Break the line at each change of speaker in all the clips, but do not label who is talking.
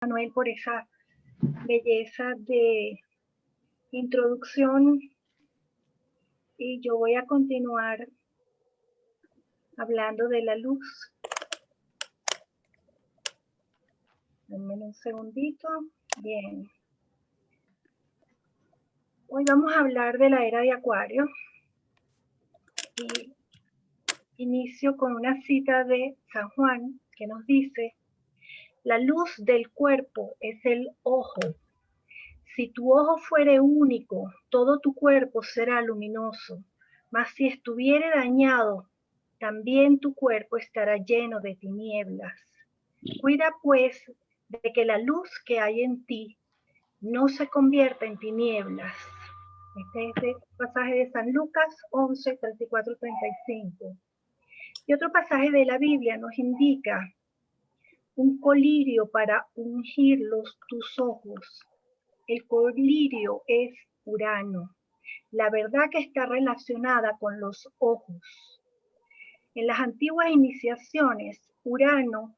Manuel, por esa belleza de introducción, y yo voy a continuar hablando de la luz. Denme un segundito. Bien. Hoy vamos a hablar de la era de Acuario y inicio con una cita de San Juan que nos dice: la luz del cuerpo es el ojo. Si tu ojo fuere único, todo tu cuerpo será luminoso, mas si estuviere dañado, también tu cuerpo estará lleno de tinieblas. Cuida pues de que la luz que hay en ti no se convierta en tinieblas. Este es el pasaje de San Lucas 11, 34, 35. Y otro pasaje de la Biblia nos indica un colirio para ungir tus ojos. El colirio es Urano, la verdad que está relacionada con los ojos. En las antiguas iniciaciones, Urano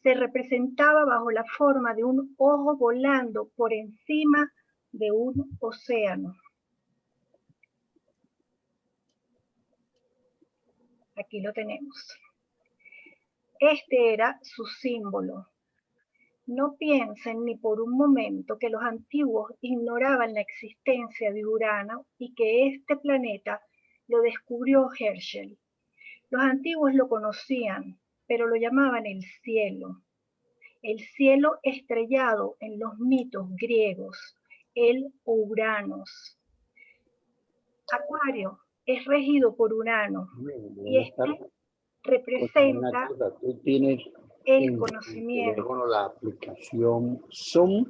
se representaba bajo la forma de un ojo volando por encima de un océano. Aquí lo tenemos. Este era su símbolo. No piensen ni por un momento que los antiguos ignoraban la existencia de Urano y que este planeta lo descubrió Herschel. Los antiguos lo conocían, pero lo llamaban el cielo estrellado en los mitos griegos, el Uranos. Acuario es regido por Urano y este representa
tú tienes
el conocimiento.
Tu teléfono la aplicación Zoom.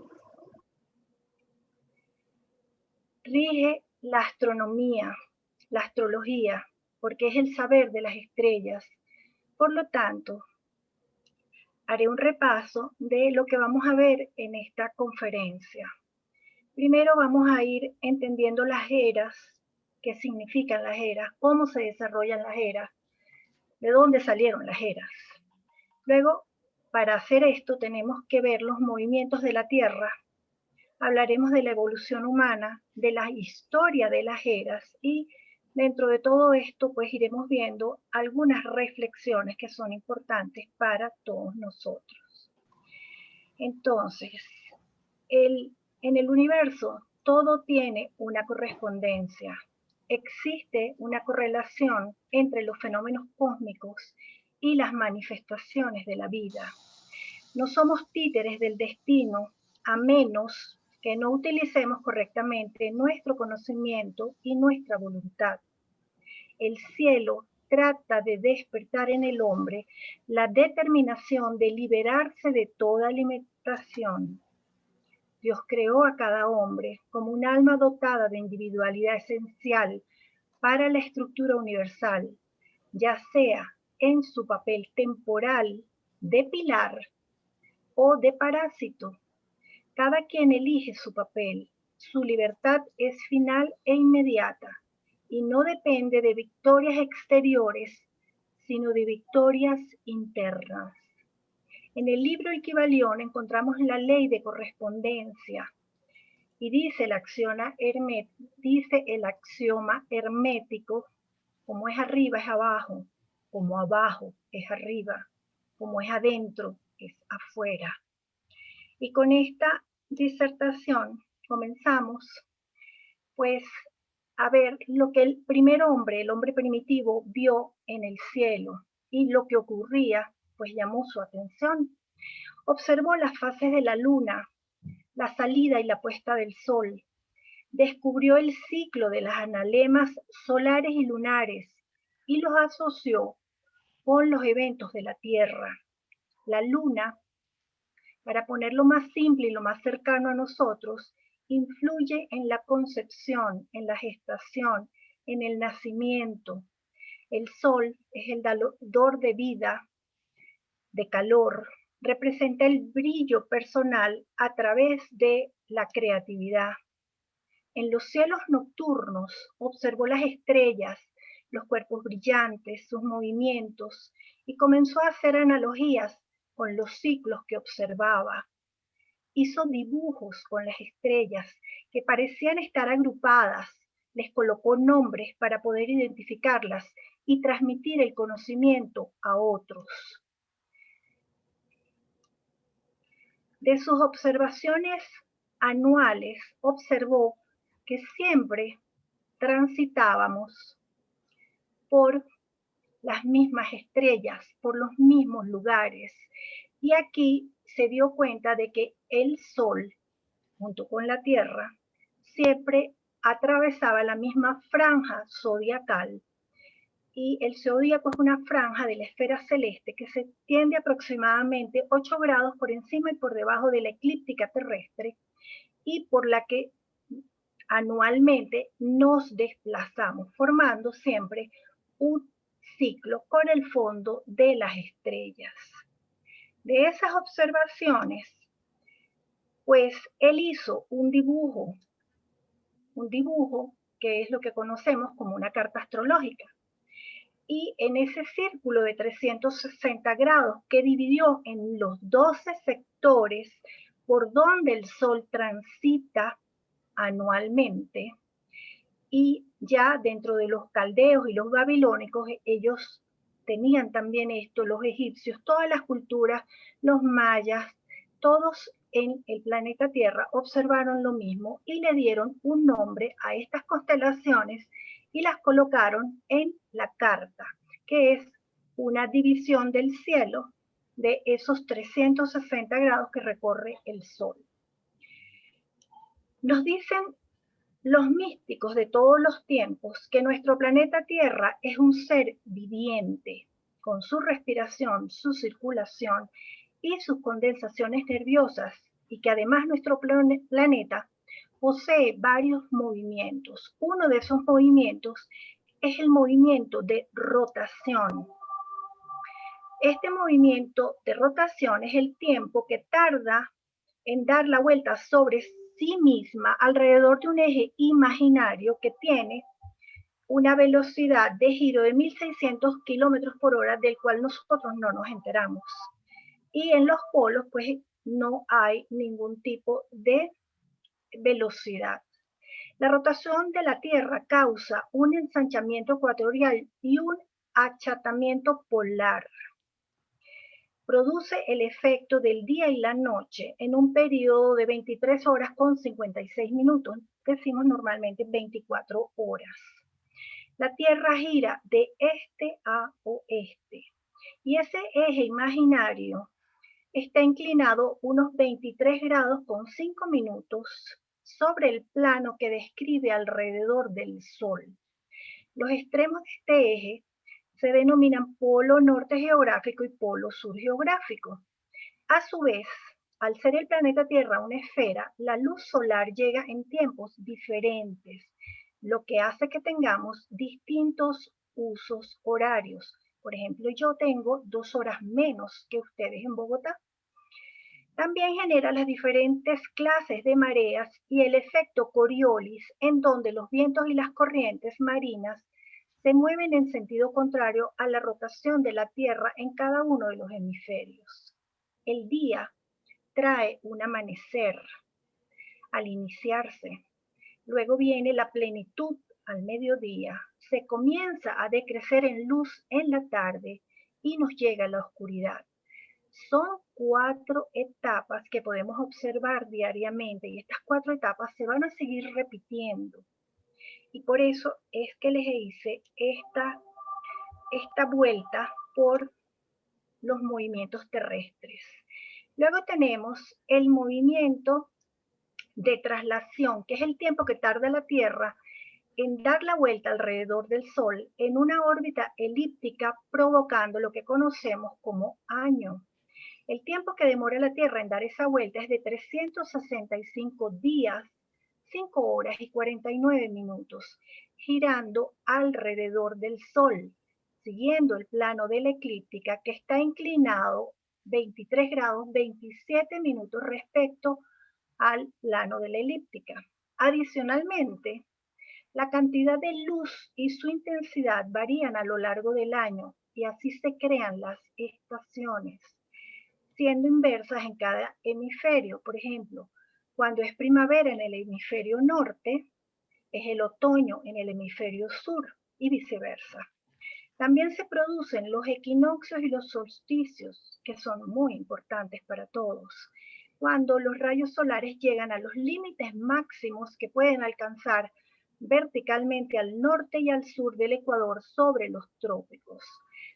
Rige la astronomía, la astrología, porque es el saber de las estrellas. Por lo tanto, haré un repaso de lo que vamos a ver en esta conferencia. Primero vamos a ir entendiendo las eras, qué significan las eras, cómo se desarrollan las eras, de dónde salieron las eras. Luego, para hacer esto tenemos que ver los movimientos de la Tierra. Hablaremos de la evolución humana, de la historia de las eras y dentro de todo esto pues iremos viendo algunas reflexiones que son importantes para todos nosotros. Entonces, en el universo todo tiene una correspondencia. Existe una correlación entre los fenómenos cósmicos y las manifestaciones de la vida. No somos títeres del destino a menos que no utilicemos correctamente nuestro conocimiento y nuestra voluntad. El cielo trata de despertar en el hombre la determinación de liberarse de toda limitación. Dios creó a cada hombre como un alma dotada de individualidad esencial para la estructura universal, ya sea en su papel temporal de pilar o de parásito. Cada quien elige su papel. Su libertad es final e inmediata y no depende de victorias exteriores, sino de victorias internas. En el libro Equivalión encontramos la ley de correspondencia y dice el axioma hermético: como es arriba es abajo, como abajo es arriba, como es adentro es afuera. Y con esta disertación comenzamos pues a ver lo que el primer hombre, el hombre primitivo, vio en el cielo y lo que ocurría pues llamó su atención. Observó las fases de la luna, la salida y la puesta del sol. Descubrió el ciclo de las analemas solares y lunares y los asoció con los eventos de la Tierra. La luna, para ponerlo más simple y lo más cercano a nosotros, influye en la concepción, en la gestación, en el nacimiento. El sol es el dador de vida, de calor, representa el brillo personal a través de la creatividad. En los cielos nocturnos observó las estrellas, los cuerpos brillantes, sus movimientos y comenzó a hacer analogías con los ciclos que observaba. hizo dibujos con las estrellas que parecían estar agrupadas, les colocó nombres para poder identificarlas y transmitir el conocimiento a otros. De sus observaciones anuales, observó que siempre transitábamos por las mismas estrellas, por los mismos lugares. Y aquí se dio cuenta de que el Sol, junto con la Tierra, siempre atravesaba la misma franja zodiacal. Y el zodíaco es una franja de la esfera celeste que se extiende aproximadamente 8 grados por encima y por debajo de la eclíptica terrestre, y por la que anualmente nos desplazamos, formando siempre un ciclo con el fondo de las estrellas. De esas observaciones, pues él hizo un dibujo que es lo que conocemos como una carta astrológica. Y en ese círculo de 360 grados que dividió en los 12 sectores por donde el Sol transita anualmente, y ya dentro de los caldeos y los babilónicos, ellos tenían también esto, los egipcios, todas las culturas, los mayas, todos en el planeta Tierra observaron lo mismo y le dieron un nombre a estas constelaciones y las colocaron en la carta, que es una división del cielo de esos 360 grados que recorre el Sol. Nos dicen los místicos de todos los tiempos que nuestro planeta Tierra es un ser viviente, con su respiración, su circulación y sus condensaciones nerviosas, y que además nuestro planeta posee varios movimientos. Uno de esos movimientos es el movimiento de rotación. Este movimiento de rotación es el tiempo que tarda en dar la vuelta sobre sí misma alrededor de un eje imaginario que tiene una velocidad de giro de 1600 kilómetros por hora, del cual nosotros no nos enteramos. Y en los polos, pues no hay ningún tipo de velocidad. La rotación de la Tierra causa un ensanchamiento ecuatorial y un achatamiento polar. Produce el efecto del día y la noche en un periodo de 23 horas con 56 minutos, decimos normalmente 24 horas. La Tierra gira de este a oeste y ese eje imaginario está inclinado unos 23 grados con 5 minutos sobre el plano que describe alrededor del Sol. Los extremos de este eje se denominan polo norte geográfico y polo sur geográfico. A su vez, al ser el planeta Tierra una esfera, la luz solar llega en tiempos diferentes, lo que hace que tengamos distintos usos horarios. Por ejemplo, yo tengo 2 horas menos que ustedes en Bogotá. También genera las diferentes clases de mareas y el efecto Coriolis, en donde los vientos y las corrientes marinas se mueven en sentido contrario a la rotación de la Tierra en cada uno de los hemisferios. El día trae un amanecer al iniciarse. Luego viene la plenitud al mediodía. Se comienza a decrecer en luz en la tarde y nos llega la oscuridad. Son 4 etapas que podemos observar diariamente y estas 4 etapas se van a seguir repitiendo. Y por eso es que les hice esta vuelta por los movimientos terrestres. Luego tenemos el movimiento de traslación, que es el tiempo que tarda la Tierra en dar la vuelta alrededor del Sol en una órbita elíptica, provocando lo que conocemos como año. El tiempo que demora la Tierra en dar esa vuelta es de 365 días, 5 horas y 49 minutos, girando alrededor del Sol, siguiendo el plano de la eclíptica que está inclinado 23 grados 27 minutos respecto al plano de la elíptica. Adicionalmente, la cantidad de luz y su intensidad varían a lo largo del año y así se crean las estaciones. siendo inversas en cada hemisferio. Por ejemplo, cuando es primavera en el hemisferio norte, es el otoño en el hemisferio sur y viceversa. También se producen los equinoccios y los solsticios, que son muy importantes para todos, cuando los rayos solares llegan a los límites máximos que pueden alcanzar verticalmente al norte y al sur del Ecuador sobre los trópicos.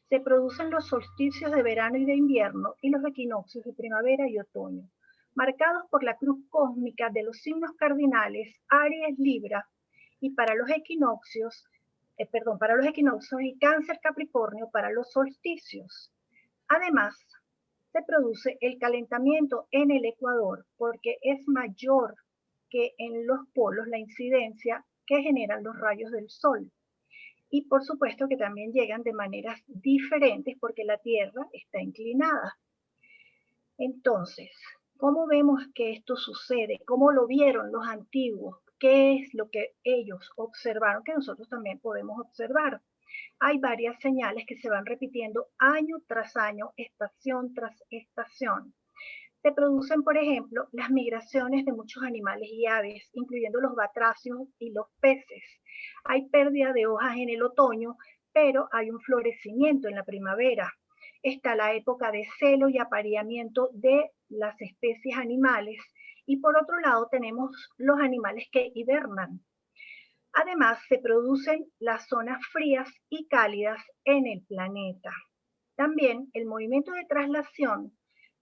Se producen los solsticios de verano y de invierno y los equinoccios de primavera y otoño, marcados por la cruz cósmica de los signos cardinales Aries, Libra, y para los equinoccios y Cáncer, Capricornio para los solsticios. Además, se produce el calentamiento en el Ecuador porque es mayor que en los polos la incidencia que generan los rayos del sol. Y por supuesto que también llegan de maneras diferentes porque la Tierra está inclinada. Entonces, ¿cómo vemos que esto sucede? ¿Cómo lo vieron los antiguos? ¿Qué es lo que ellos observaron que nosotros también podemos observar? Hay varias señales que se van repitiendo año tras año, estación tras estación. Se producen, por ejemplo, las migraciones de muchos animales y aves, incluyendo los batracios y los peces. Hay pérdida de hojas en el otoño, pero hay un florecimiento en la primavera. Está la época de celo y apareamiento de las especies animales. Y por otro lado tenemos los animales que hibernan. Además, se producen las zonas frías y cálidas en el planeta. También el movimiento de traslación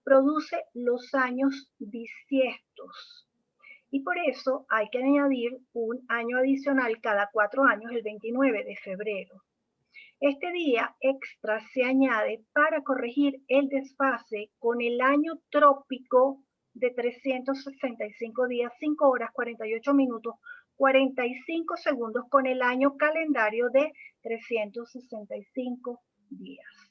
produce los años bisiestos. Y por eso hay que añadir un año adicional cada 4 años, el 29 de febrero. Este día extra se añade para corregir el desfase con el año trópico de 365 días, 5 horas, 48 minutos, 45 segundos con el año calendario de 365 días.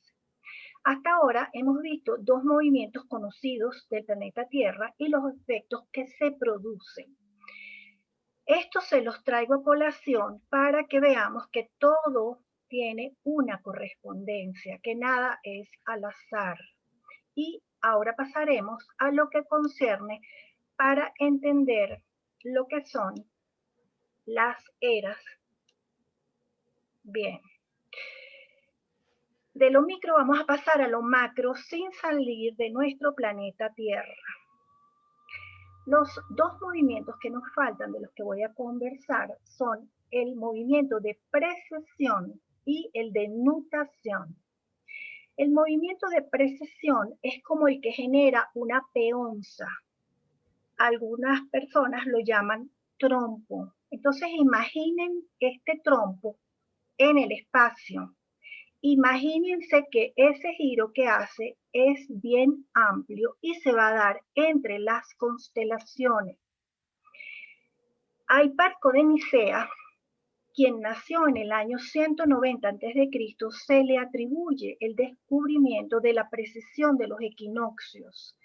Hasta ahora hemos visto dos movimientos conocidos del planeta Tierra y los efectos que se producen. Esto se los traigo a colación para que veamos que todo tiene una correspondencia, que nada es al azar. Y ahora pasaremos a lo que concierne para entender lo que son las eras. Bien. De lo micro vamos a pasar a lo macro sin salir de nuestro planeta Tierra. Los dos movimientos que nos faltan, de los que voy a conversar, son el movimiento de precesión y el de nutación. El movimiento de precesión es como el que genera una peonza. Algunas personas lo llaman trompo. Entonces imaginen este trompo en el espacio. Imagínense que ese giro que hace es bien amplio y se va a dar entre las constelaciones. A Hiparco de Nicea, quien nació en el año 190 a.C., se le atribuye el descubrimiento de la precesión de los equinoccios,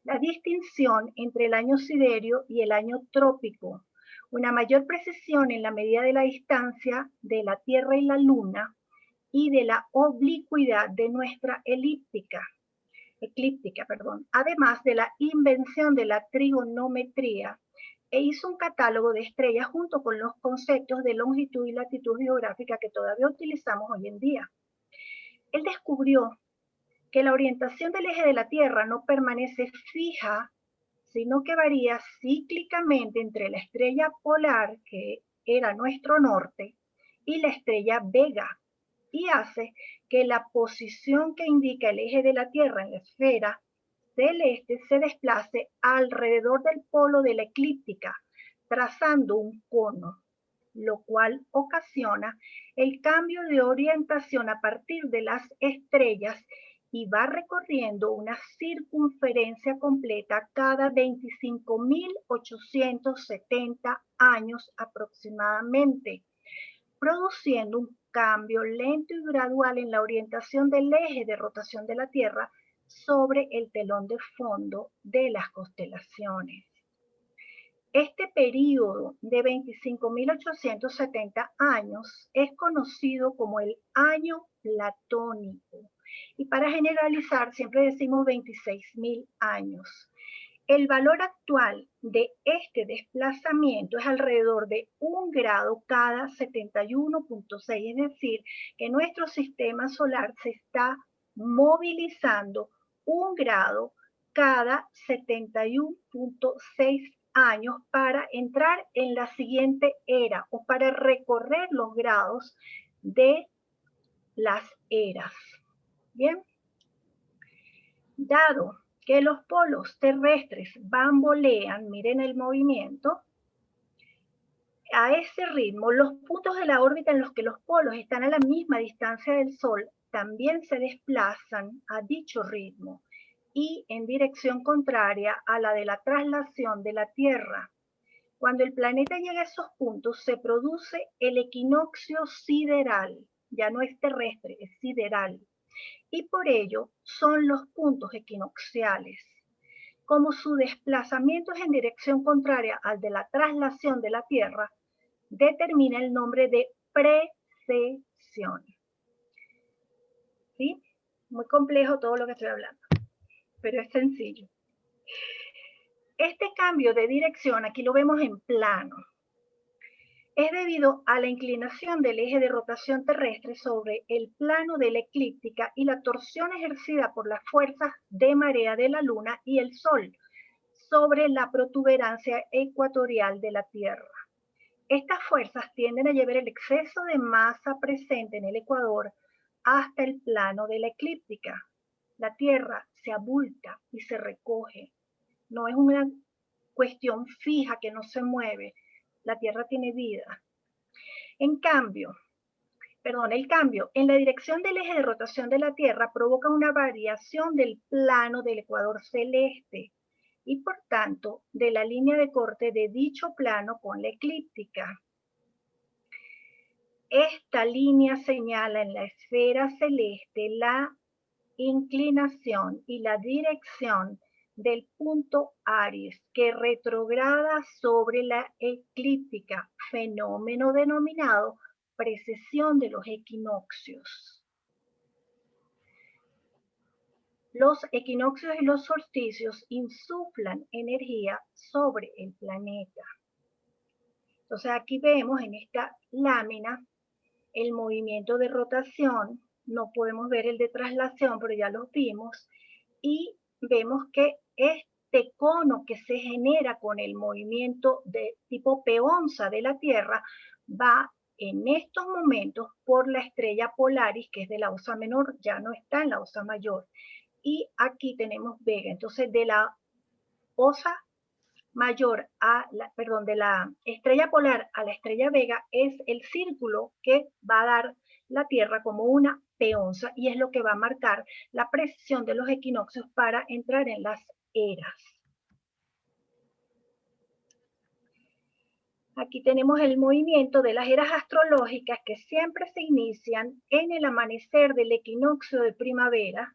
la distinción entre el año siderio y el año trópico, una mayor precisión en la medida de la distancia de la Tierra y la Luna, y de la oblicuidad de nuestra eclíptica, además de la invención de la trigonometría, e hizo un catálogo de estrellas junto con los conceptos de longitud y latitud geográfica que todavía utilizamos hoy en día. Él descubrió que la orientación del eje de la Tierra no permanece fija, sino que varía cíclicamente entre la estrella polar, que era nuestro norte, y la estrella Vega, y hace que la posición que indica el eje de la Tierra en la esfera celeste se desplace alrededor del polo de la eclíptica, trazando un cono, lo cual ocasiona el cambio de orientación a partir de las estrellas y va recorriendo una circunferencia completa cada 25.870 años aproximadamente, produciendo un cambio lento y gradual en la orientación del eje de rotación de la Tierra sobre el telón de fondo de las constelaciones. Este periodo de 25.870 años es conocido como el año platónico Y para generalizar, siempre decimos 26.000 años. El valor actual de este desplazamiento es alrededor de 1 grado cada 71.6, es decir, que nuestro sistema solar se está movilizando 1 grado cada 71.6 años para entrar en la siguiente era o para recorrer los grados de las eras. Bien, dado que los polos terrestres bambolean, miren el movimiento, a ese ritmo, los puntos de la órbita en los que los polos están a la misma distancia del Sol también se desplazan a dicho ritmo y en dirección contraria a la de la traslación de la Tierra. Cuando el planeta llega a esos puntos, se produce el equinoccio sideral, ya no es terrestre, es sideral, y por ello son los puntos equinocciales. Como su desplazamiento es en dirección contraria al de la traslación de la Tierra, determina el nombre de precesión. ¿Sí? Muy complejo todo lo que estoy hablando, pero es sencillo. Este cambio de dirección, aquí lo vemos en plano, es debido a la inclinación del eje de rotación terrestre sobre el plano de la eclíptica y la torsión ejercida por las fuerzas de marea de la Luna y el Sol sobre la protuberancia ecuatorial de la Tierra. Estas fuerzas tienden a llevar el exceso de masa presente en el ecuador hasta el plano de la eclíptica. La Tierra se abulta y se recoge. No es una cuestión fija que no se mueve. La Tierra tiene vida. El cambio en la dirección del eje de rotación de la Tierra provoca una variación del plano del ecuador celeste y por tanto de la línea de corte de dicho plano con la eclíptica. Esta línea señala en la esfera celeste la inclinación y la dirección del punto Aries que retrograda sobre la eclíptica, fenómeno denominado precesión de los equinoccios. Los equinoccios y los solsticios insuflan energía sobre el planeta. Entonces aquí vemos en esta lámina el movimiento de rotación, no podemos ver el de traslación, pero ya los vimos, y vemos que este cono que se genera con el movimiento de tipo peonza de la Tierra va en estos momentos por la estrella Polaris, que es de la Osa Menor, ya no está en la Osa Mayor. Y aquí tenemos Vega. Entonces, de la Osa Mayor de la estrella polar a la estrella Vega es el círculo que va a dar la Tierra como una peonza y es lo que va a marcar la precesión de los equinoccios para entrar en las eras. Aquí tenemos el movimiento de las eras astrológicas que siempre se inician en el amanecer del equinoccio de primavera.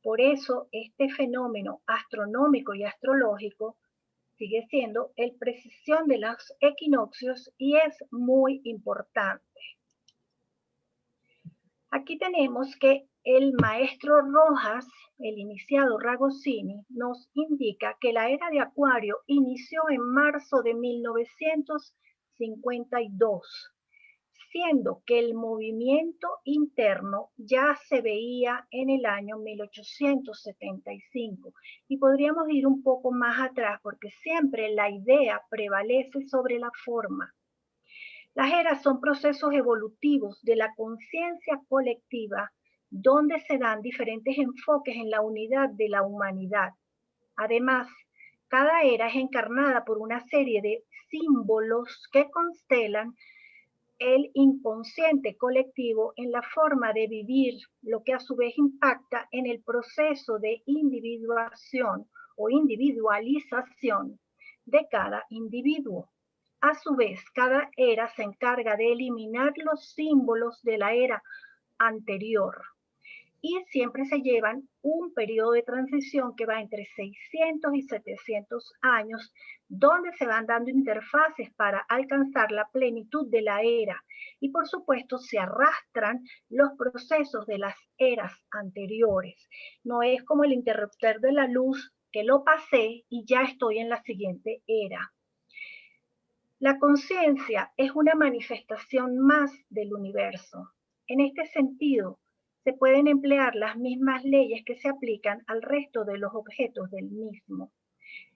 Por eso este fenómeno astronómico y astrológico sigue siendo el precesión de los equinoccios y es muy importante. Aquí tenemos que el maestro Rojas, el iniciado Ragosini, nos indica que la era de Acuario inició en marzo de 1952, siendo que el movimiento interno ya se veía en el año 1875. Y podríamos ir un poco más atrás porque siempre la idea prevalece sobre la forma. Las eras son procesos evolutivos de la conciencia colectiva donde se dan diferentes enfoques en la unidad de la humanidad. Además, cada era es encarnada por una serie de símbolos que constelan el inconsciente colectivo en la forma de vivir, lo que a su vez impacta en el proceso de individuación o individualización de cada individuo. A su vez, cada era se encarga de eliminar los símbolos de la era anterior. y siempre se llevan un periodo de transición que va entre 600 y 700 años, donde se van dando interfaces para alcanzar la plenitud de la era. Y por supuesto se arrastran los procesos de las eras anteriores. No es como el interruptor de la luz que lo pasé y ya estoy en la siguiente era. La conciencia es una manifestación más del universo. En este sentido, se pueden emplear las mismas leyes que se aplican al resto de los objetos del mismo.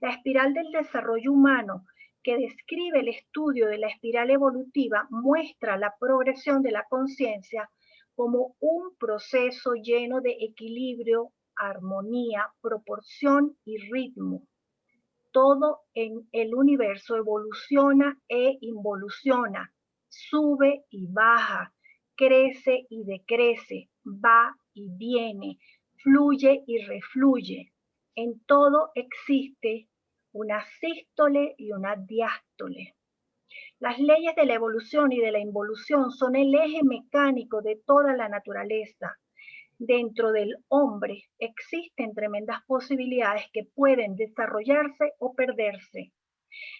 La espiral del desarrollo humano, que describe el estudio de la espiral evolutiva, muestra la progresión de la conciencia como un proceso lleno de equilibrio, armonía, proporción y ritmo. Todo en el universo evoluciona e involuciona, sube y baja, crece y decrece, va y viene, fluye y refluye. En todo existe una sístole y una diástole. Las leyes de la evolución y de la involución son el eje mecánico de toda la naturaleza. Dentro del hombre existen tremendas posibilidades que pueden desarrollarse o perderse.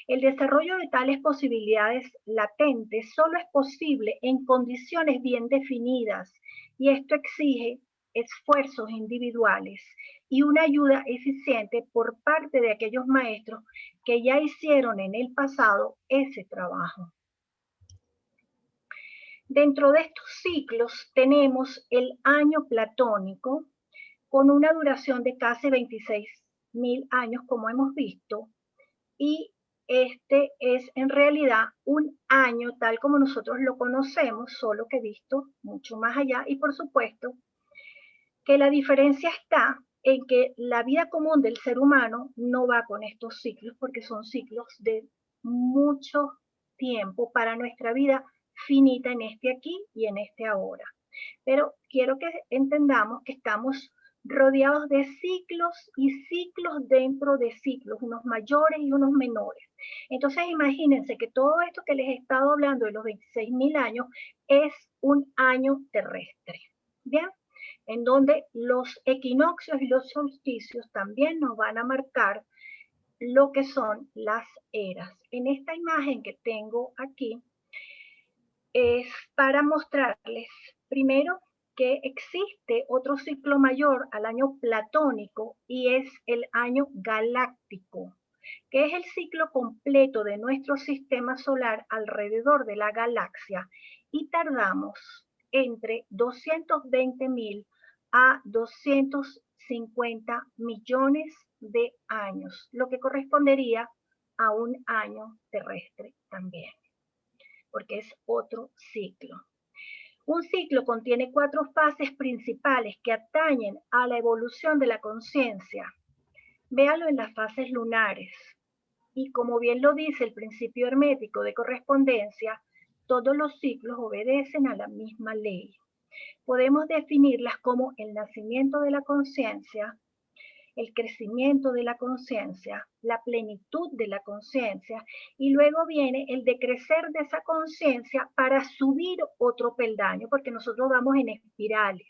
El desarrollo de tales posibilidades latentes solo es posible en condiciones bien definidas y esto exige esfuerzos individuales y una ayuda eficiente por parte de aquellos maestros que ya hicieron en el pasado ese trabajo. Dentro de estos ciclos tenemos el año platónico, con una duración de casi 26.000 años, como hemos visto, y este es en realidad un año tal como nosotros lo conocemos, solo que visto mucho más allá, y por supuesto que la diferencia está en que la vida común del ser humano no va con estos ciclos, porque son ciclos de mucho tiempo para nuestra vida finita en este aquí y en este ahora. Pero quiero que entendamos que estamos rodeados de ciclos y ciclos dentro de ciclos, unos mayores y unos menores. Entonces imagínense que todo esto que les he estado hablando de los 26.000 años es un año terrestre, ¿bien? En donde los equinoccios y los solsticios también nos van a marcar lo que son las eras. En esta imagen que tengo aquí es para mostrarles primero que existe otro ciclo mayor al año platónico y es el año galáctico, que es el ciclo completo de nuestro sistema solar alrededor de la galaxia y tardamos entre 220.000 a 250 millones de años, lo que correspondería a un año terrestre también, porque es otro ciclo. Un ciclo contiene 4 fases principales que atañen a la evolución de la conciencia. Véalo en las fases lunares. Y como bien lo dice el principio hermético de correspondencia, todos los ciclos obedecen a la misma ley. Podemos definirlas como el nacimiento de la conciencia, el crecimiento de la conciencia, la plenitud de la conciencia, y luego viene el decrecer de esa conciencia para subir otro peldaño, porque nosotros vamos en espirales,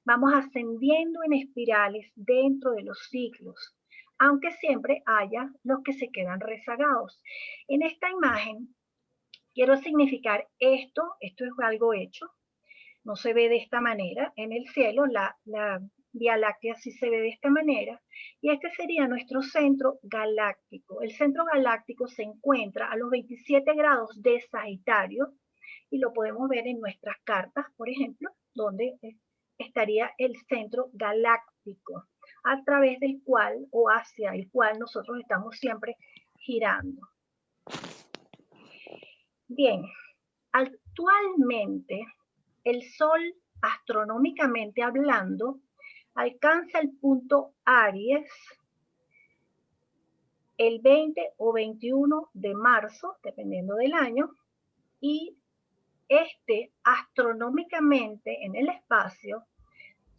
vamos ascendiendo en espirales dentro de los ciclos, aunque siempre haya los que se quedan rezagados. En esta imagen quiero significar esto es algo hecho, no se ve de esta manera. En el cielo la Vía Láctea sí se ve de esta manera. Y este sería nuestro centro galáctico. El centro galáctico se encuentra a los 27 grados de Sagitario y lo podemos ver en nuestras cartas, por ejemplo, donde estaría el centro galáctico, a través del cual o hacia el cual nosotros estamos siempre girando. Bien, actualmente el Sol, astronómicamente hablando, alcanza el punto Aries el 20 o 21 de marzo, dependiendo del año, y astronómicamente en el espacio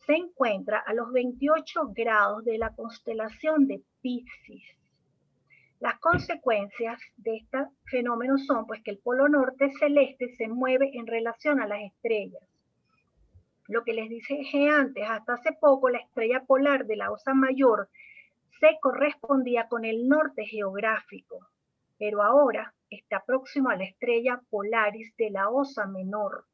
se encuentra a los 28 grados de la constelación de Piscis. Las consecuencias de este fenómeno son pues que el polo norte celeste se mueve en relación a las estrellas. Lo que les dije antes, hasta hace poco la estrella polar de la Osa Mayor se correspondía con el norte geográfico, pero ahora está próximo a la estrella Polaris de la Osa Menor.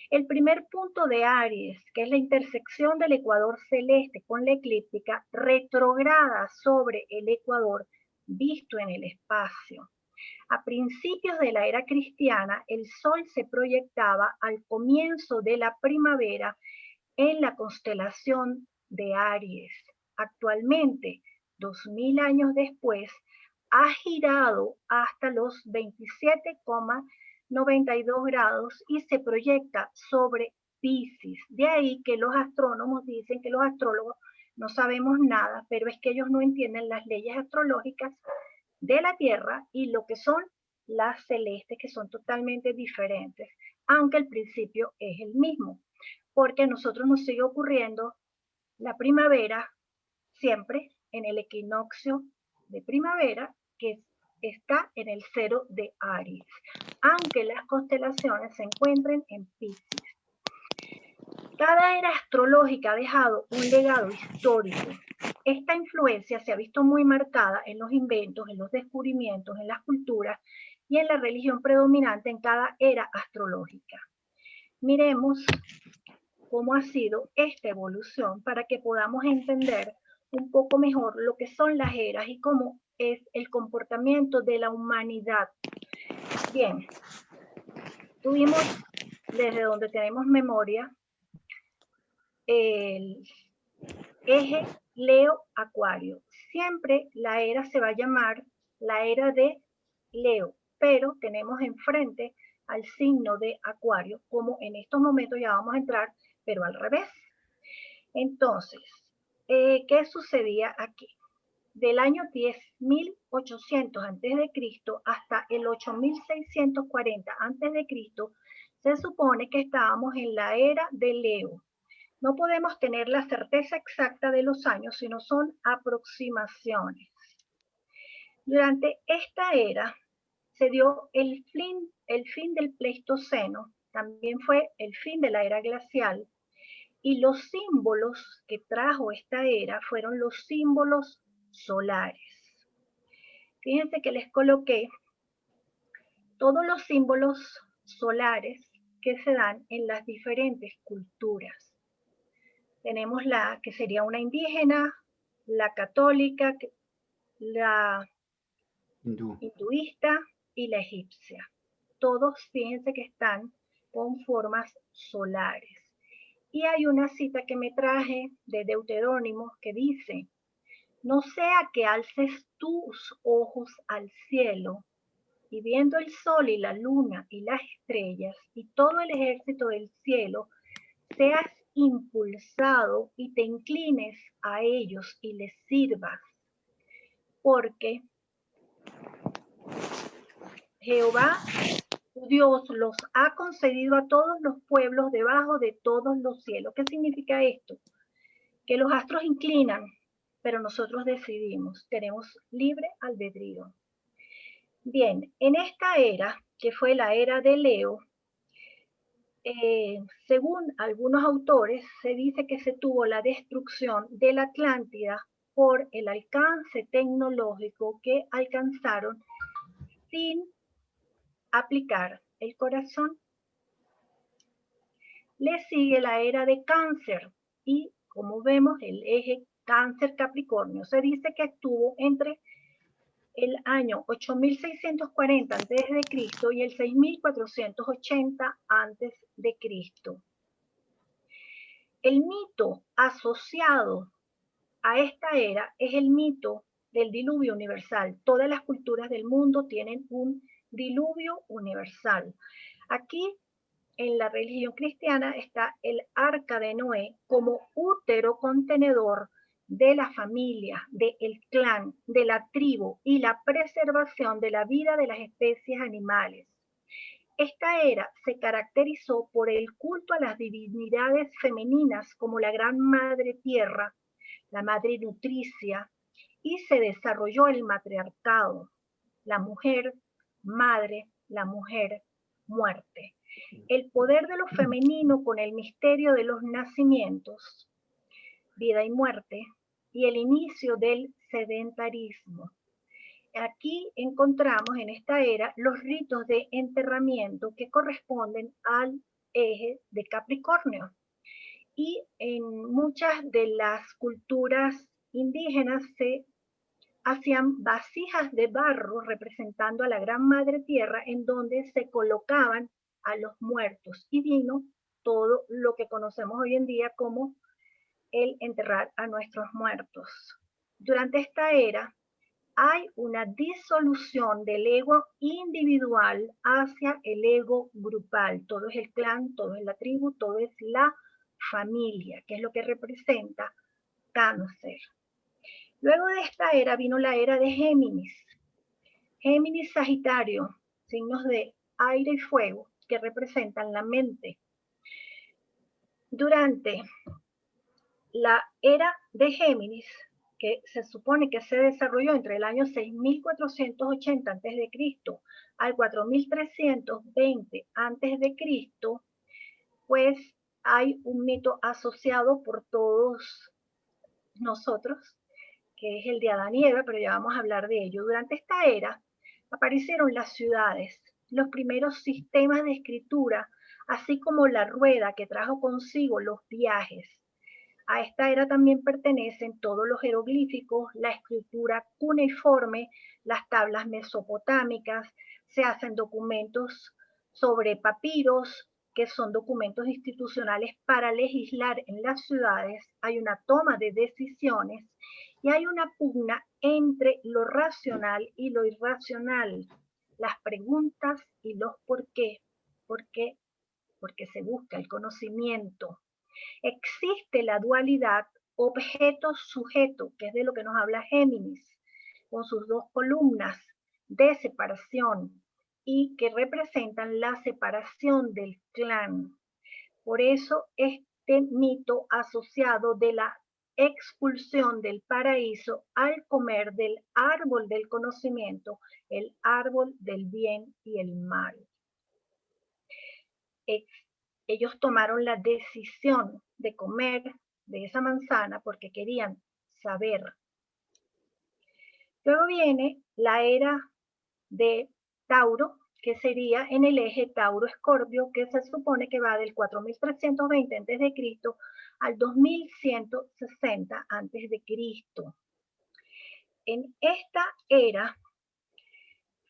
El primer punto de Aries, que es la intersección del ecuador celeste con la eclíptica, retrograda sobre el ecuador visto en el espacio. A principios de la era cristiana, el Sol se proyectaba al comienzo de la primavera en la constelación de Aries. Actualmente, 2000 años después, ha girado hasta los 27,92 grados y se proyecta sobre Piscis. De ahí que los astrónomos dicen que los astrólogos no sabemos nada, pero es que ellos no entienden las leyes astrológicas de la Tierra y lo que son las celestes, que son totalmente diferentes, aunque el principio es el mismo, porque a nosotros nos sigue ocurriendo la primavera siempre en el equinoccio de primavera, que está en el cero de Aries, aunque las constelaciones se encuentren en Piscis. Cada era astrológica ha dejado un legado histórico. Esta influencia se ha visto muy marcada en los inventos, en los descubrimientos, en las culturas y en la religión predominante en cada era astrológica. Miremos cómo ha sido esta evolución para que podamos entender un poco mejor lo que son las eras y cómo es el comportamiento de la humanidad. Bien, tuvimos desde donde tenemos memoria el eje Leo-Acuario. Siempre la era se va a llamar la era de Leo, pero tenemos enfrente al signo de Acuario, como en estos momentos ya vamos a entrar, pero al revés. Entonces, ¿qué sucedía aquí? Del año 10.800 a.C. hasta el 8.640 a.C., se supone que estábamos en la era de Leo. No podemos tener la certeza exacta de los años, sino son aproximaciones. Durante esta era se dio el fin del Pleistoceno, también fue el fin de la era glacial, y los símbolos que trajo esta era fueron los símbolos solares. Fíjense que les coloqué todos los símbolos solares que se dan en las diferentes culturas. Tenemos la que sería una indígena, la católica, la hinduista y la egipcia. Todos fíjense que están con formas solares. Y hay una cita que me traje de Deuterónimo que dice: no sea que alces tus ojos al cielo y viendo el sol y la luna y las estrellas y todo el ejército del cielo, seas impulsado y te inclines a ellos y les sirvas, porque Jehová tu Dios los ha concedido a todos los pueblos debajo de todos los cielos. ¿Qué significa esto? Que los astros inclinan, pero nosotros decidimos, tenemos libre albedrío. Bien, en esta era, que fue la era de Leo, según algunos autores, se dice que se tuvo la destrucción de la Atlántida por el alcance tecnológico que alcanzaron sin aplicar el corazón. Le sigue la era de Cáncer y, como vemos, el eje Cáncer-Capricornio se dice que estuvo entre el año 8640 a.C. y el 6480 a.C. El mito asociado a esta era es el mito del diluvio universal. Todas las culturas del mundo tienen un diluvio universal. Aquí en la religión cristiana está el arca de Noé como útero contenedor de la familia, del clan, de la tribu y la preservación de la vida de las especies animales. Esta era se caracterizó por el culto a las divinidades femeninas como la Gran Madre Tierra, la Madre Nutricia, y se desarrolló el matriarcado, la mujer madre, la mujer muerte. el poder de lo femenino con el misterio de los nacimientos, vida y muerte, y el inicio del sedentarismo. Aquí encontramos en esta era los ritos de enterramiento que corresponden al eje de Capricornio. Y en muchas de las culturas indígenas se hacían vasijas de barro representando a la Gran Madre Tierra en donde se colocaban a los muertos y vino todo lo que conocemos hoy en día como el enterrar a nuestros muertos. Durante esta era hay una disolución del ego individual hacia el ego grupal. Todo es el clan, todo es la tribu, todo es la familia, que es lo que representa Cáncer. Luego de esta era vino la era de Géminis. Géminis, Sagitario, signos de aire y fuego que representan la mente. Durante la era de Géminis, que se supone que se desarrolló entre el año 6480 a.C. al 4320 a.C., pues hay un mito asociado por todos nosotros, que es el de Adán y Eva, pero ya vamos a hablar de ello. Durante esta era aparecieron las ciudades, los primeros sistemas de escritura, así como la rueda que trajo consigo los viajes. A esta era también pertenecen todos los jeroglíficos, la escritura cuneiforme, las tablas mesopotámicas, se hacen documentos sobre papiros, que son documentos institucionales para legislar en las ciudades, hay una toma de decisiones y hay una pugna entre lo racional y lo irracional, las preguntas y los por qué. ¿Por qué? Porque se busca el conocimiento. Existe la dualidad objeto-sujeto, que es de lo que nos habla Géminis, con sus dos columnas de separación y que representan la separación del clan. Por eso este mito asociado de la expulsión del paraíso al comer del árbol del conocimiento, el árbol del bien y el mal. Ellos tomaron la decisión de comer de esa manzana porque querían saber. Luego viene la era de Tauro, que sería en el eje Tauro-Escorpio, que se supone que va del 4320 a.C. al 2160 a.C. En esta era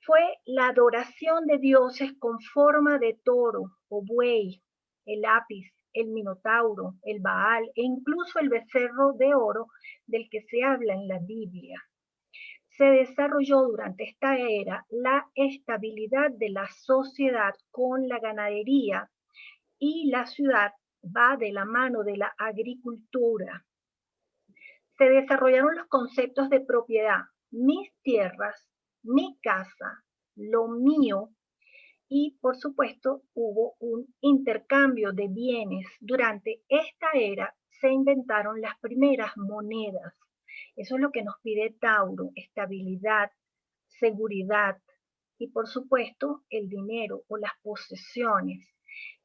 fue la adoración de dioses con forma de toro o buey, el Apis, el Minotauro, el Baal e incluso el becerro de oro del que se habla en la Biblia. Se desarrolló durante esta era la estabilidad de la sociedad con la ganadería y la ciudad va de la mano de la agricultura. Se desarrollaron los conceptos de propiedad, mis tierras, mi casa, lo mío, y por supuesto hubo un intercambio de bienes. Durante esta era se inventaron las primeras monedas. Eso es lo que nos pide Tauro, estabilidad, seguridad y por supuesto el dinero o las posesiones.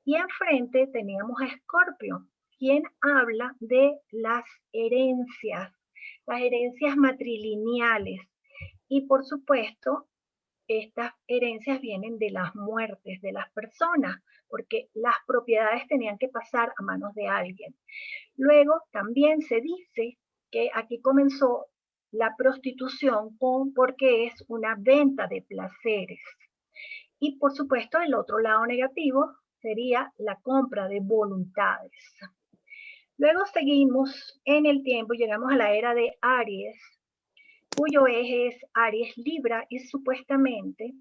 Y enfrente teníamos a Escorpio, quien habla de las herencias matrilineales. Y por supuesto, estas herencias vienen de las muertes de las personas, porque las propiedades tenían que pasar a manos de alguien. Luego también se dice que aquí comenzó la prostitución porque es una venta de placeres. Y por supuesto el otro lado negativo sería la compra de voluntades. Luego seguimos en el tiempo, llegamos a la era de Aries, cuyo eje es Aries Libra y supuestamente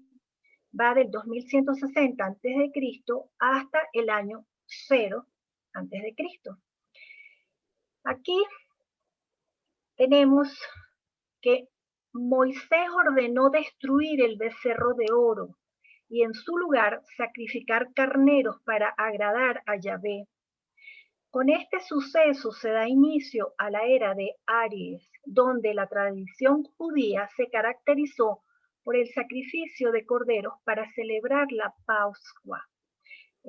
va del 2160 a.C. hasta el año 0 a.C. Aquí tenemos que Moisés ordenó destruir el becerro de oro y en su lugar sacrificar carneros para agradar a Yahvé. Con este suceso se da inicio a la era de Aries, donde la tradición judía se caracterizó por el sacrificio de corderos para celebrar la Pascua.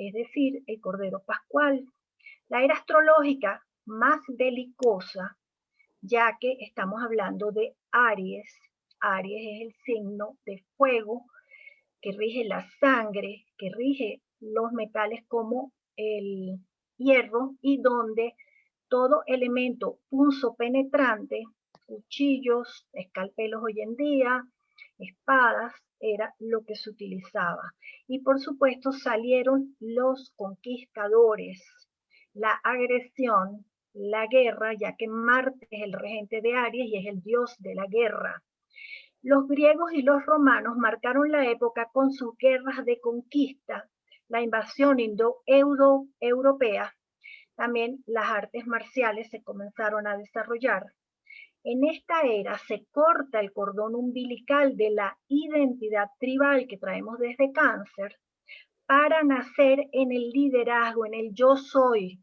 es decir, el Cordero Pascual. La era astrológica más belicosa, ya que estamos hablando de Aries. Aries es el signo de fuego que rige la sangre, que rige los metales como el hierro y donde todo elemento punzopenetrante, cuchillos, escalpelos hoy en día, espadas, era lo que se utilizaba. Y por supuesto salieron los conquistadores, la agresión, la guerra, ya que Marte es el regente de Aries y es el dios de la guerra. Los griegos y los romanos marcaron la época con sus guerras de conquista, la invasión indo-europea. También las artes marciales se comenzaron a desarrollar. En esta era se corta el cordón umbilical de la identidad tribal que traemos desde Cáncer para nacer en el liderazgo, en el yo soy.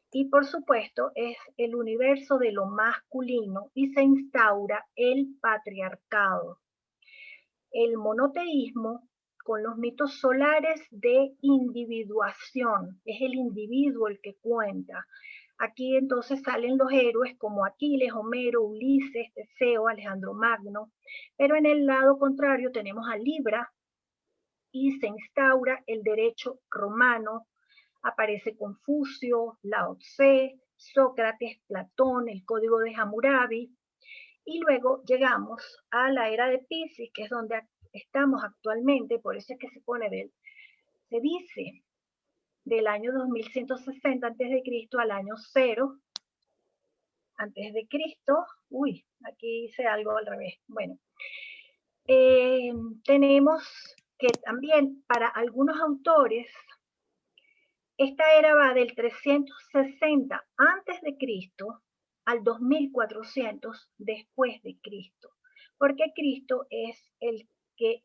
Y por supuesto es el universo de lo masculino y se instaura el patriarcado. El monoteísmo con los mitos solares de individuación, es el individuo el que cuenta. Aquí entonces salen los héroes como Aquiles, Homero, Ulises, Teseo, Alejandro Magno, pero en el lado contrario tenemos a Libra y se instaura el derecho romano, aparece Confucio, Lao Tse, Sócrates, Platón, el Código de Hammurabi, y luego llegamos a la era de Piscis, que es donde estamos actualmente, por eso es que se dice del año 2160 a.C. al año 0 a.C. Uy, aquí hice algo al revés. Bueno, tenemos que también para algunos autores, esta era va del 360 a.C. al 2400 después de Cristo, porque Cristo es el que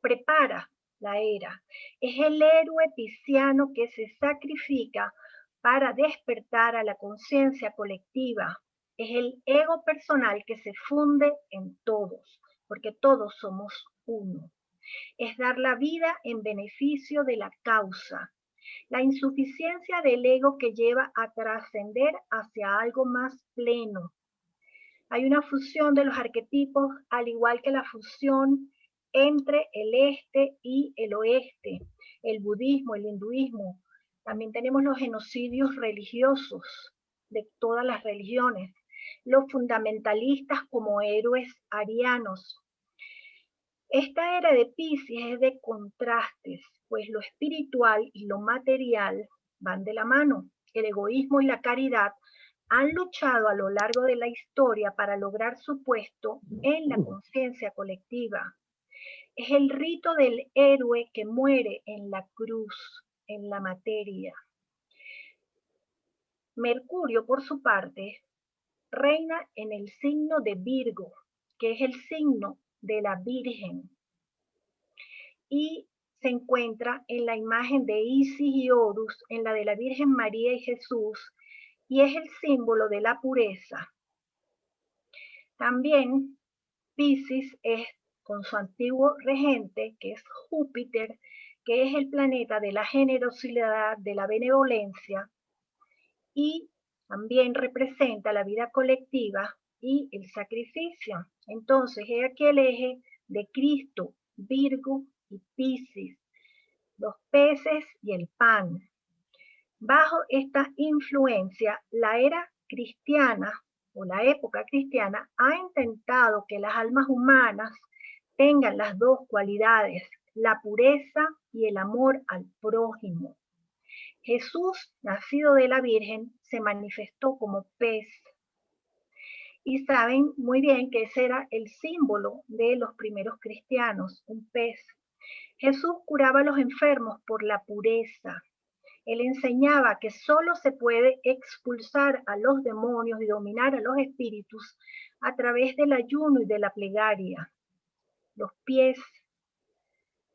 prepara la era, es el héroe pisciano que se sacrifica para despertar a la conciencia colectiva, es el ego personal que se funde en todos, porque todos somos uno, es dar la vida en beneficio de la causa, la insuficiencia del ego que lleva a trascender hacia algo más pleno. Hay una fusión de los arquetipos, al igual que la fusión entre el este y el oeste, el budismo, el hinduismo. También tenemos los genocidios religiosos de todas las religiones, los fundamentalistas como héroes arianos. Esta era de Piscis es de contrastes, pues lo espiritual y lo material van de la mano. El egoísmo y la caridad han luchado a lo largo de la historia para lograr su puesto en la conciencia colectiva. Es el rito del héroe que muere en la cruz, en la materia. Mercurio, por su parte, reina en el signo de Virgo, que es el signo de la Virgen, y se encuentra en la imagen de Isis y Horus, en la de la Virgen María y Jesús, y es el símbolo de la pureza. También Piscis es con su antiguo regente, que es Júpiter, que es el planeta de la generosidad, de la benevolencia, y también representa la vida colectiva y el sacrificio. Entonces, es aquí el eje de Cristo, Virgo y Piscis, los peces y el pan. Bajo esta influencia, la era cristiana o la época cristiana ha intentado que las almas humanas tengan las dos cualidades, la pureza y el amor al prójimo. Jesús, nacido de la Virgen, se manifestó como pez. Y saben muy bien que ese era el símbolo de los primeros cristianos, un pez. Jesús curaba a los enfermos por la pureza. Él enseñaba que solo se puede expulsar a los demonios y dominar a los espíritus a través del ayuno y de la plegaria. Los pies,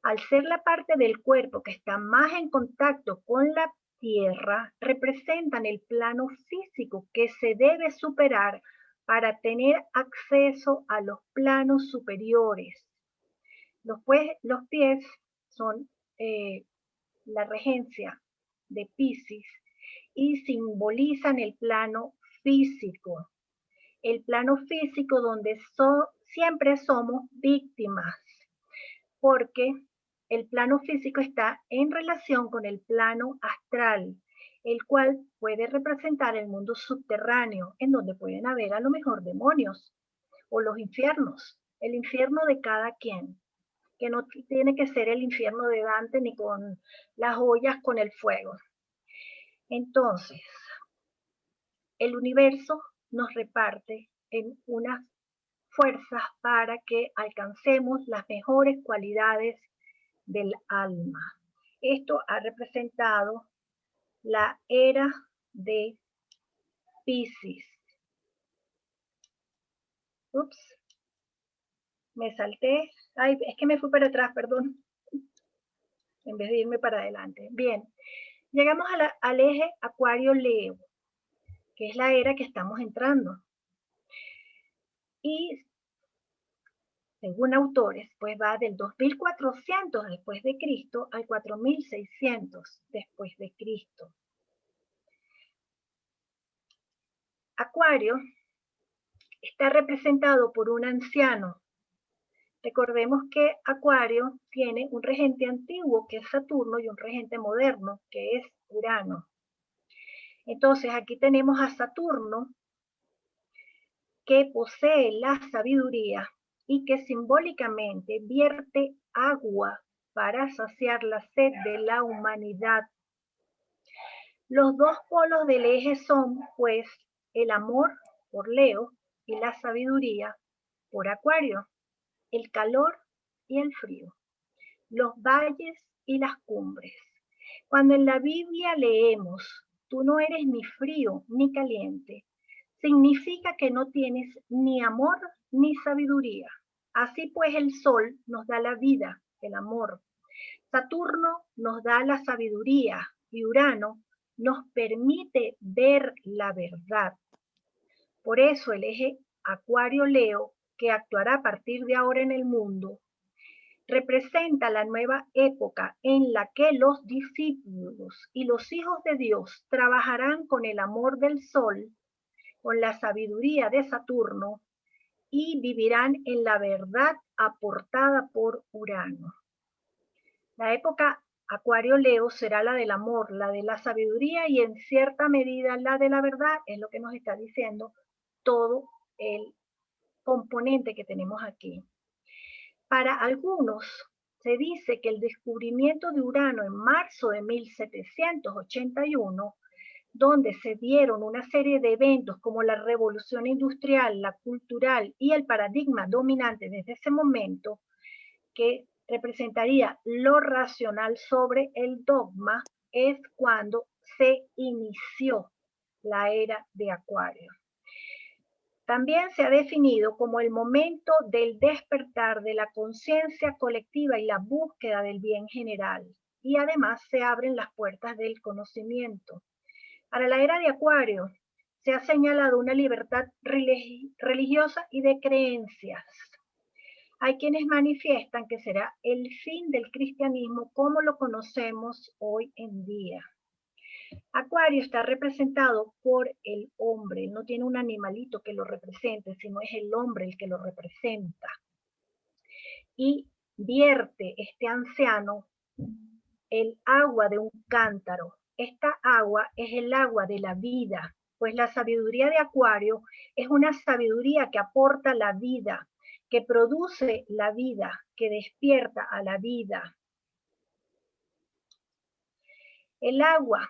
al ser la parte del cuerpo que está más en contacto con la tierra, representan el plano físico que se debe superar para tener acceso a los planos superiores. Los pies son la regencia de Piscis y simbolizan el plano físico. El plano físico donde siempre somos víctimas, porque el plano físico está en relación con el plano astral, el cual puede representar el mundo subterráneo, en donde pueden haber a lo mejor demonios o los infiernos, el infierno de cada quien, que no tiene que ser el infierno de Dante ni con las ollas con el fuego. Entonces, el universo nos reparte en unas fuerzas para que alcancemos las mejores cualidades del alma. Esto ha representado la era de Piscis. Ups, me salté. Ay, es que me fui para atrás, perdón, en vez de irme para adelante. Bien, llegamos al eje Acuario-Leo, que es la era que estamos entrando. Y según autores, pues va del 2400 después de Cristo al 4600 después de Cristo. Acuario está representado por un anciano. Recordemos que Acuario tiene un regente antiguo, que es Saturno, y un regente moderno, que es Urano. Entonces, aquí tenemos a Saturno, que posee la sabiduría y que simbólicamente vierte agua para saciar la sed de la humanidad. Los dos polos del eje son, pues, el amor por Leo y la sabiduría por Acuario, el calor y el frío, los valles y las cumbres. Cuando en la Biblia leemos, tú no eres ni frío ni caliente, significa que no tienes ni amor ni sabiduría. Así pues el sol nos da la vida, el amor. Saturno nos da la sabiduría y Urano nos permite ver la verdad. Por eso el eje Acuario-Leo, que actuará a partir de ahora en el mundo, representa la nueva época en la que los discípulos y los hijos de Dios trabajarán con el amor del sol, con la sabiduría de Saturno y vivirán en la verdad aportada por Urano. La época Acuario-Leo será la del amor, la de la sabiduría y en cierta medida la de la verdad, es lo que nos está diciendo todo el componente que tenemos aquí. Para algunos se dice que el descubrimiento de Urano en marzo de 1781, donde se dieron una serie de eventos como la revolución industrial, la cultural y el paradigma dominante desde ese momento, que representaría lo racional sobre el dogma, es cuando se inició la era de Acuario. También se ha definido como el momento del despertar de la conciencia colectiva y la búsqueda del bien general. Y además se abren las puertas del conocimiento. Para la era de Acuario se ha señalado una libertad religiosa y de creencias. Hay quienes manifiestan que será el fin del cristianismo como lo conocemos hoy en día. Acuario está representado por el hombre, no tiene un animalito que lo represente, sino es el hombre el que lo representa. Y vierte este anciano el agua de un cántaro. Esta agua es el agua de la vida, pues la sabiduría de Acuario es una sabiduría que aporta la vida, que produce la vida, que despierta a la vida. El agua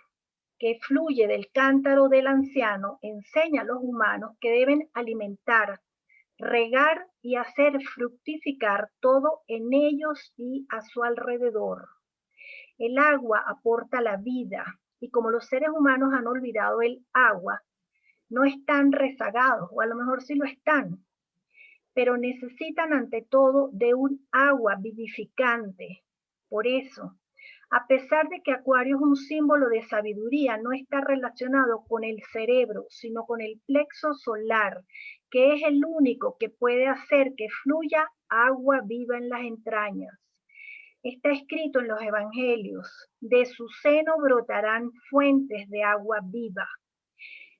que fluye del cántaro del anciano enseña a los humanos que deben alimentar, regar y hacer fructificar todo en ellos y a su alrededor. El agua aporta la vida y como los seres humanos han olvidado el agua, no están rezagados, o a lo mejor sí lo están, pero necesitan ante todo de un agua vivificante. Por eso, a pesar de que Acuario es un símbolo de sabiduría, no está relacionado con el cerebro, sino con el plexo solar, que es el único que puede hacer que fluya agua viva en las entrañas. Está escrito en los evangelios, de su seno brotarán fuentes de agua viva.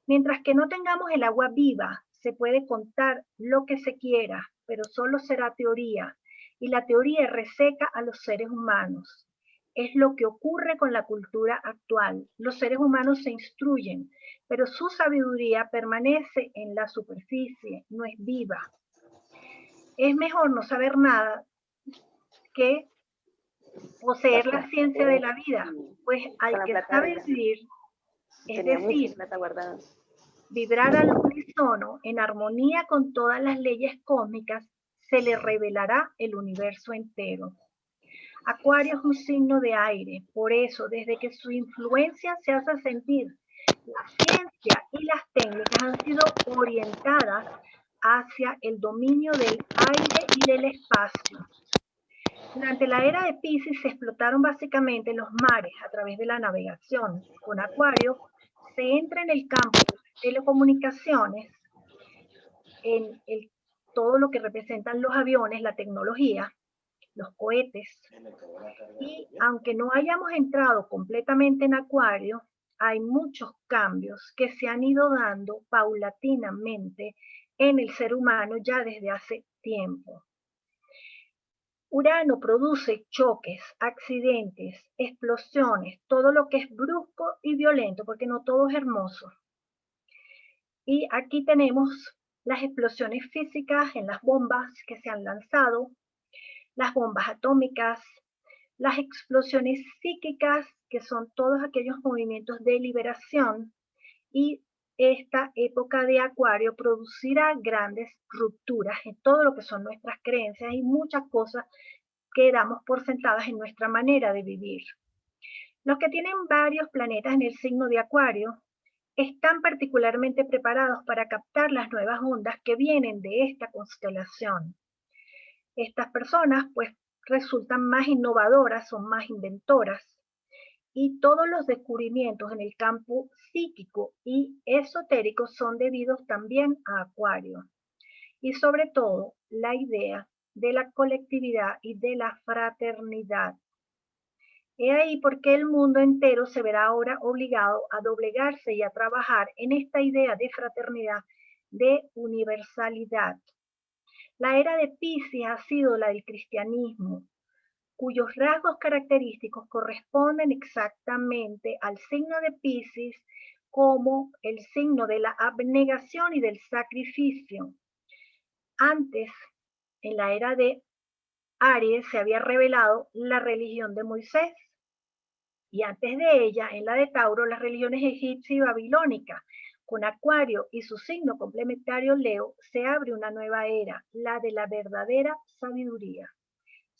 Mientras que no tengamos el agua viva, se puede contar lo que se quiera, pero solo será teoría, y la teoría reseca a los seres humanos. Es lo que ocurre con la cultura actual. Los seres humanos se instruyen, pero su sabiduría permanece en la superficie, no es viva. Es mejor no saber nada que poseer la ciencia de la vida, pues al que sabe vivir, es decir, vibrar al unísono en armonía con todas las leyes cósmicas, se le revelará el universo entero. Acuario es un signo de aire, por eso desde que su influencia se hace sentir, la ciencia y las técnicas han sido orientadas hacia el dominio del aire y del espacio. Durante la era de Piscis se explotaron básicamente los mares a través de la navegación. Con Acuario se entra en el campo de las telecomunicaciones, en todo lo que representan los aviones, la tecnología, los cohetes. Y aunque no hayamos entrado completamente en Acuario, hay muchos cambios que se han ido dando paulatinamente en el ser humano ya desde hace tiempo. Urano produce choques, accidentes, explosiones, todo lo que es brusco y violento, porque no todo es hermoso. Y aquí tenemos las explosiones físicas en las bombas que se han lanzado, las bombas atómicas, las explosiones psíquicas, que son todos aquellos movimientos de liberación, y esta época de Acuario producirá grandes rupturas en todo lo que son nuestras creencias y muchas cosas que damos por sentadas en nuestra manera de vivir. Los que tienen varios planetas en el signo de Acuario están particularmente preparados para captar las nuevas ondas que vienen de esta constelación. Estas personas pues resultan más innovadoras, son más inventoras, y todos los descubrimientos en el campo psíquico y esotérico son debidos también a Acuario. Y sobre todo la idea de la colectividad y de la fraternidad. He ahí por qué el mundo entero se verá ahora obligado a doblegarse y a trabajar en esta idea de fraternidad, de universalidad. La era de Piscis ha sido la del cristianismo, cuyos rasgos característicos corresponden exactamente al signo de Piscis como el signo de la abnegación y del sacrificio. Antes, en la era de Aries, se había revelado la religión de Moisés, y antes de ella, en la de Tauro, las religiones egipcia y babilónica. Con Acuario y su signo complementario Leo, se abre una nueva era, la de la verdadera sabiduría.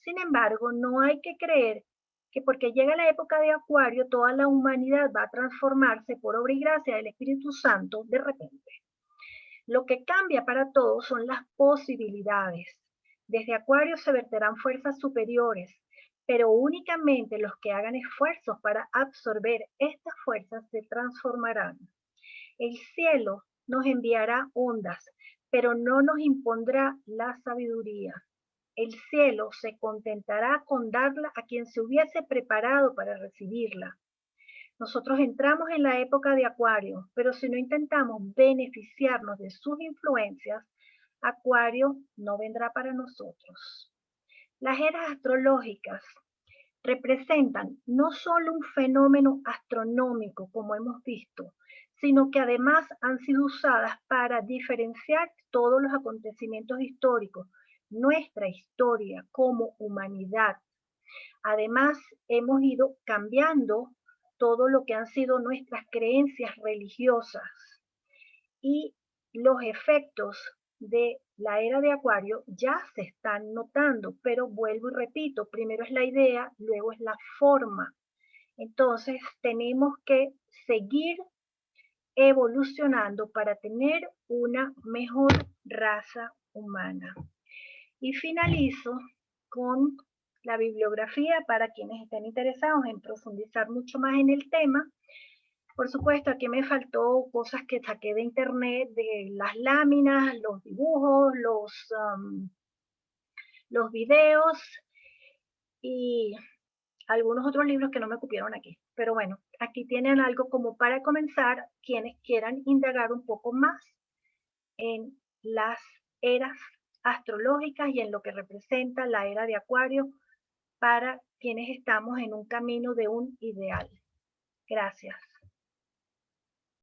Sin embargo, no hay que creer que porque llega la época de Acuario, toda la humanidad va a transformarse por obra y gracia del Espíritu Santo de repente. Lo que cambia para todos son las posibilidades. Desde Acuario se verterán fuerzas superiores, pero únicamente los que hagan esfuerzos para absorber estas fuerzas se transformarán. El cielo nos enviará ondas, pero no nos impondrá la sabiduría. El cielo se contentará con darla a quien se hubiese preparado para recibirla. Nosotros entramos en la época de Acuario, pero si no intentamos beneficiarnos de sus influencias, Acuario no vendrá para nosotros. Las eras astrológicas representan no solo un fenómeno astronómico, como hemos visto, sino que además han sido usadas para diferenciar todos los acontecimientos históricos, nuestra historia como humanidad. Además, hemos ido cambiando todo lo que han sido nuestras creencias religiosas, y los efectos de la era de Acuario ya se están notando, pero vuelvo y repito, primero es la idea, luego es la forma. Entonces tenemos que seguir evolucionando para tener una mejor raza humana. Y finalizo con la bibliografía para quienes estén interesados en profundizar mucho más en el tema. Por supuesto, aquí me faltó cosas que saqué de internet, de las láminas, los dibujos, los videos. y algunos otros libros que no me cupieron aquí. Pero bueno, aquí tienen algo como para comenzar quienes quieran indagar un poco más en las eras astrológicas y en lo que representa la era de Acuario para quienes estamos en un camino de un ideal. Gracias.